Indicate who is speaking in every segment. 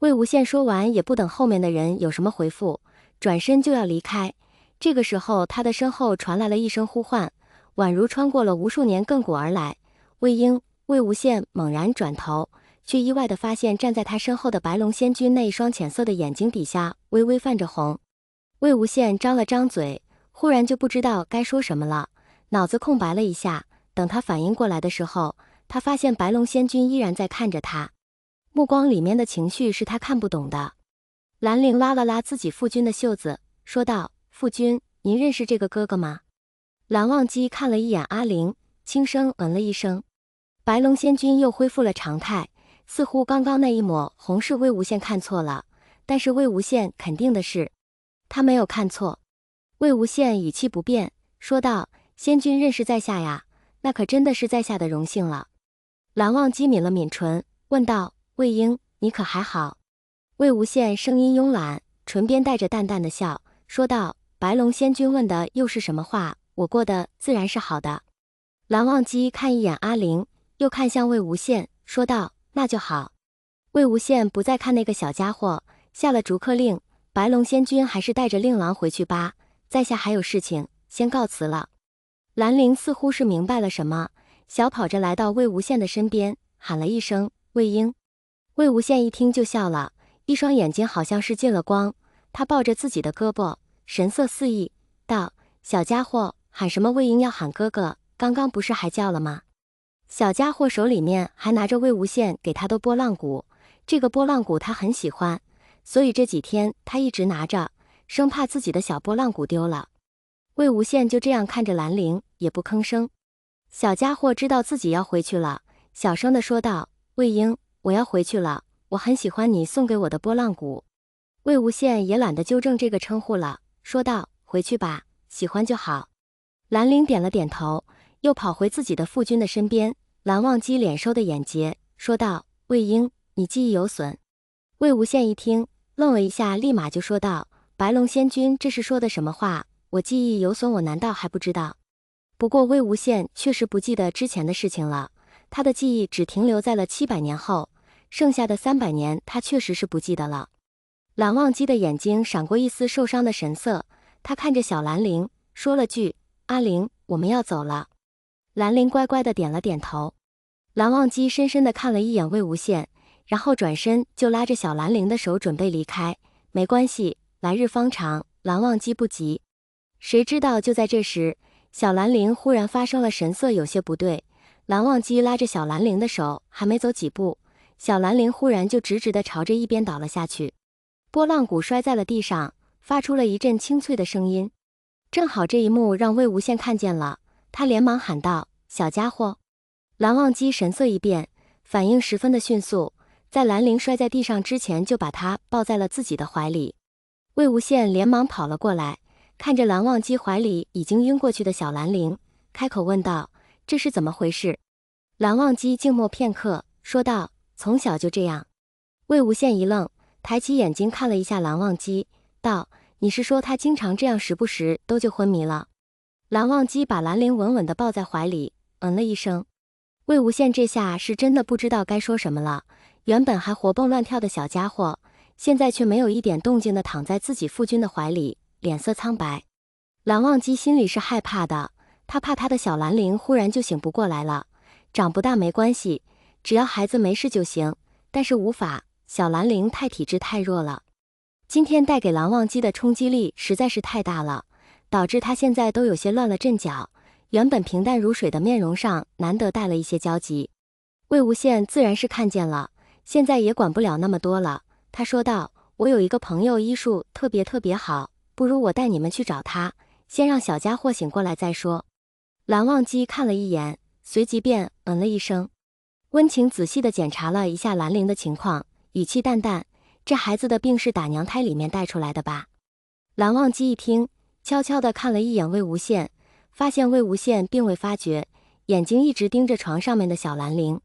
Speaker 1: 魏无羡说完，也不等后面的人有什么回复，转身就要离开。这个时候，他的身后传来了一声呼唤，宛如穿过了无数年亘古而来。魏婴！魏无羡猛然转头，却意外地发现站在他身后的白龙仙君那一双浅色的眼睛底下微微泛着红。魏无羡张了张嘴，忽然就不知道该说什么了，脑子空白了一下。等他反应过来的时候，他发现白龙仙君依然在看着他，目光里面的情绪是他看不懂的。兰陵拉了拉自己父君的袖子，说道：“父君，您认识这个哥哥吗？”蓝忘机看了一眼阿陵，轻声嗯了一声。白龙仙君又恢复了常态，似乎刚刚那一抹红是魏无羡看错了，但是魏无羡肯定的是，他没有看错。魏无羡语气不变，说道：“仙君认识在下呀，那可真的是在下的荣幸了。”蓝忘机抿了抿唇，问道：“魏婴，你可还好？”魏无羡声音慵懒，唇边带着淡淡的笑，说道：“白龙仙君问的又是什么话？我过得自然是好的。”蓝忘机看一眼阿陵，又看向魏无羡，说道：“那就好。”魏无羡不再看那个小家伙，下了逐客令，白龙仙君还是带着令郎回去吧，在下还有事情，先告辞了。兰陵似乎是明白了什么，小跑着来到魏无羡的身边，喊了一声：“魏婴！”魏无羡一听就笑了，一双眼睛好像是进了光，他抱着自己的胳膊，神色肆意，道：“小家伙，喊什么魏婴要喊哥哥，刚刚不是还叫了吗？”小家伙手里面还拿着魏无羡给他的拨浪鼓，这个拨浪鼓他很喜欢，所以这几天他一直拿着，生怕自己的小拨浪鼓丢了。魏无羡就这样看着兰陵，也不吭声。小家伙知道自己要回去了，小声地说道：“魏婴，我要回去了，我很喜欢你送给我的拨浪鼓。”魏无羡也懒得纠正这个称呼了，说道：“回去吧，喜欢就好。”兰陵点了点头，又跑回自己的父君的身边。蓝忘机脸收的眼结，说道：“魏婴，你记忆有损。”魏无羡一听，愣了一下，立马就说道：“白龙仙君这是说的什么话？我记忆有损，我难道还不知道？”不过魏无羡确实不记得之前的事情了，他的记忆只停留在了700年后，剩下的300年他确实是不记得了。蓝忘机的眼睛闪过一丝受伤的神色，他看着小兰陵，说了句：“阿陵，我们要走了。”兰陵乖乖的点了点头。蓝忘机深深的看了一眼魏无羡，然后转身就拉着小兰陵的手准备离开。没关系，来日方长，蓝忘机不急。谁知道就在这时，小兰陵忽然发生了神色有些不对。蓝忘机拉着小兰陵的手还没走几步，小兰陵忽然就直直的朝着一边倒了下去，拨浪鼓摔在了地上，发出了一阵清脆的声音。正好这一幕让魏无羡看见了，他连忙喊道：“小家伙！”蓝忘机神色一变，反应十分的迅速，在兰陵摔在地上之前就把他抱在了自己的怀里。魏无羡连忙跑了过来，看着蓝忘机怀里已经晕过去的小兰陵，开口问道：“这是怎么回事？”蓝忘机静默片刻，说道：“从小就这样。”魏无羡一愣，抬起眼睛看了一下蓝忘机，道：“你是说他经常这样，时不时都就昏迷了？”蓝忘机把兰陵稳稳地抱在怀里，嗯了一声。魏无羡这下是真的不知道该说什么了，原本还活蹦乱跳的小家伙，现在却没有一点动静地躺在自己父君的怀里，脸色苍白。蓝忘机心里是害怕的，他怕他的小兰陵忽然就醒不过来了。长不大没关系，只要孩子没事就行，但是无法，小兰陵太体质太弱了。今天带给蓝忘机的冲击力实在是太大了，导致他现在都有些乱了阵脚，原本平淡如水的面容上难得带了一些焦急。魏无羡自然是看见了，现在也管不了那么多了，他说道：“我有一个朋友医术特别好，不如我带你们去找他，先让小家伙醒过来再说。”蓝忘机看了一眼，随即便嗯了一声。温情仔细地检查了一下兰陵的情况，语气淡淡：“这孩子的病是打娘胎里面带出来的吧？”蓝忘机一听，悄悄地看了一眼魏无羡，发现魏无羡并未发觉，眼睛一直盯着床上面的小兰陵。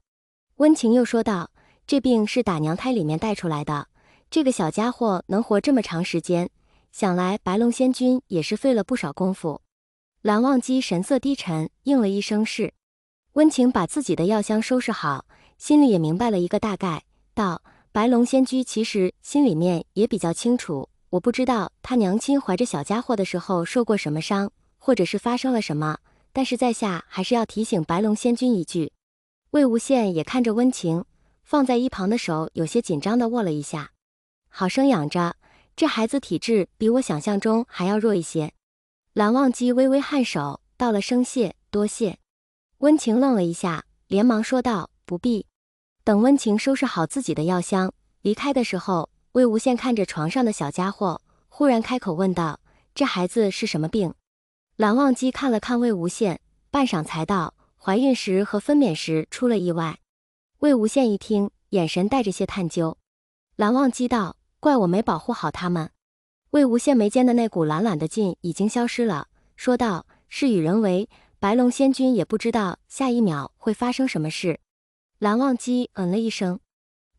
Speaker 1: 温情又说道：“这病是打娘胎里面带出来的，这个小家伙能活这么长时间，想来白龙仙君也是费了不少功夫。”蓝忘机神色低沉，应了一声是。温情把自己的药箱收拾好，心里也明白了一个大概，道：“白龙仙居其实心里面也比较清楚，我不知道他娘亲怀着小家伙的时候受过什么伤，或者是发生了什么，但是在下还是要提醒白龙仙君一句。魏无羡也看着温情，放在一旁的手有些紧张地握了一下。好生养着，这孩子体质比我想象中还要弱一些。蓝忘机微微颔首，道了声谢，多谢。温情愣了一下，连忙说道：不必。等温情收拾好自己的药箱，离开的时候，魏无羡看着床上的小家伙，忽然开口问道：这孩子是什么病？蓝忘机看了看魏无羡，半晌才道：怀孕时和分娩时出了意外。魏无羡一听，眼神带着些探究。蓝忘机道：怪我没保护好他们。魏无羡眉间的那股懒懒的劲已经消失了，说道：事与人为，白龙仙君也不知道下一秒会发生什么事。蓝忘机嗯了一声。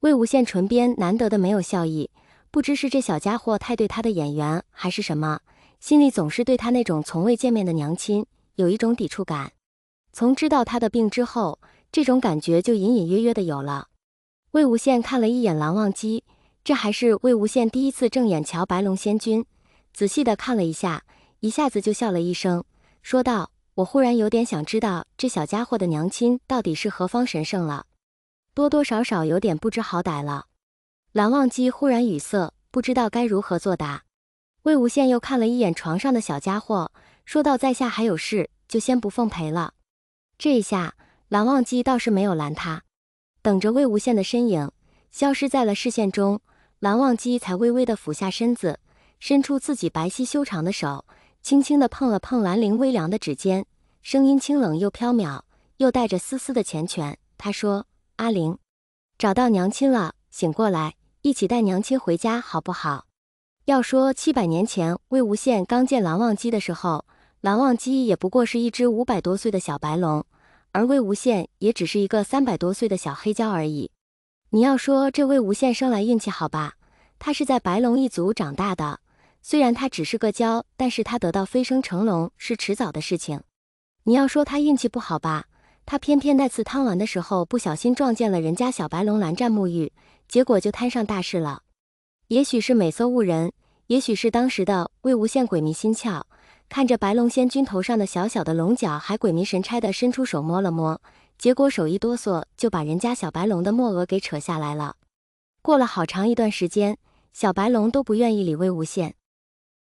Speaker 1: 魏无羡唇边难得的没有笑意，不知是这小家伙太对他的眼缘还是什么，心里总是对他那种从未见面的娘亲有一种抵触感。从知道他的病之后，这种感觉就隐隐约约的有了。魏无羡看了一眼蓝忘机，这还是魏无羡第一次正眼瞧白龙仙君，仔细的看了一下，一下子就笑了一声，说道：我忽然有点想知道这小家伙的娘亲到底是何方神圣了，多多少少有点不知好歹了。蓝忘机忽然语塞，不知道该如何作答。魏无羡又看了一眼床上的小家伙，说道：在下还有事，就先不奉陪了。这一下蓝忘机倒是没有拦他，等着魏无羡的身影消失在了视线中，蓝忘机才微微的俯下身子，伸出自己白皙修长的手，轻轻地碰了碰兰陵微凉的指尖，声音清冷又飘渺，又带着丝丝的缱绻。他说：阿玲，找到娘亲了，醒过来，一起带娘亲回家好不好？要说700年前魏无羡刚见蓝忘机的时候，蓝忘机也不过是一只500多岁的小白龙，而魏无羡也只是一个300多岁的小黑蛟而已。你要说这魏无羡生来运气好吧，他是在白龙一族长大的，虽然他只是个蛟，但是他得到飞升成龙是迟早的事情。你要说他运气不好吧，他偏偏那次贪玩的时候不小心撞见了人家小白龙蓝湛沐浴，结果就摊上大事了。也许是美色误人，也许是当时的魏无羡鬼迷心窍，看着白龙仙君头上的小小的龙角，还鬼迷神差地伸出手摸了摸，结果手一哆嗦就把人家小白龙的墨额给扯下来了。过了好长一段时间，小白龙都不愿意理魏无羡。